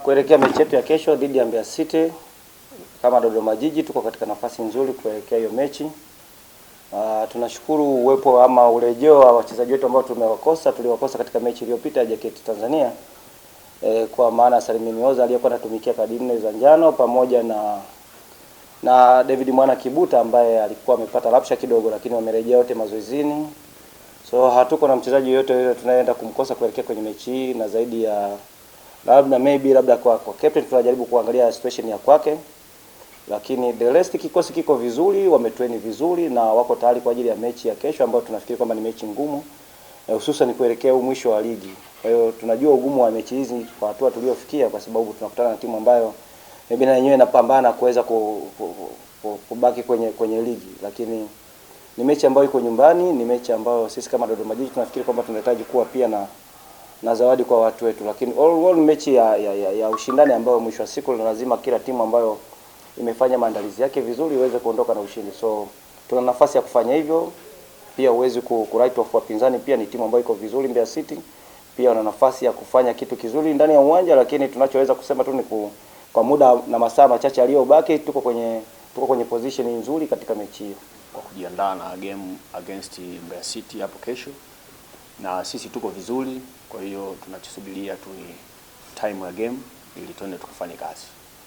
Kuelekea mechi yetu ya kesho dhidi ya Mbeya City, kama Dodoma Jiji tuko katika nafasi nzuri kuelekea hiyo mechi. Tunashukuru uwepo ama urejeo wa wachezaji wetu ambao tuliwakosa katika mechi iliyopita ya JKT Tanzania. Kwa maana Salim Mioza aliyekuwa anatumikia kadi 4 za njano pamoja na David Mwana Kibuta ambaye alikuwa amepata lapsha kidogo, lakini wamerejea wote mazoezini. So hatuko na mchezaji yote yule tunayeenda kumkosa kuelekea kwenye mechi hii, na zaidi ya labda kwa captain tunajaribu kuangalia situation ya kwake, lakini the rest kikosi kiko vizuri, wametrain vizuri na wako tayari kwa ajili ya mechi ya kesho ambayo tunafikiri kwamba ni mechi ngumu, hususan kuelekea mwisho wa ligi. Kwa hiyo tunajua ugumu wa mechi hizi kwa hatua tuliofikia, kwa sababu tunakutana na timu ambayo na yenyewe inapambana kuweza kubaki kwenye ligi, lakini ni mechi ambayo iko nyumbani, ni mechi ambayo sisi kama Dodoma Jiji tunafikiri kwamba tunahitaji kuwa pia na zawadi kwa watu wetu, lakini all mechi ya ushindani ambayo mwisho wa siku lazima kila timu ambayo imefanya maandalizi yake vizuri iweze kuondoka na ushindi. So tuna nafasi ya kufanya hivyo. Pia uwezi ku write off wapinzani, pia ni timu ambayo iko vizuri. Mbeya City pia wana nafasi ya kufanya kitu kizuri ndani ya uwanja, lakini tunachoweza kusema tu ni kwa muda na masaa machache aliyobaki tuko kwenye position nzuri katika mechi hiyo, kwa kujiandaa na game against Mbeya City hapo kesho, na sisi tuko vizuri. Kwa hiyo tunachosubiria tu ni time ya game ili tuende tukafanye kazi.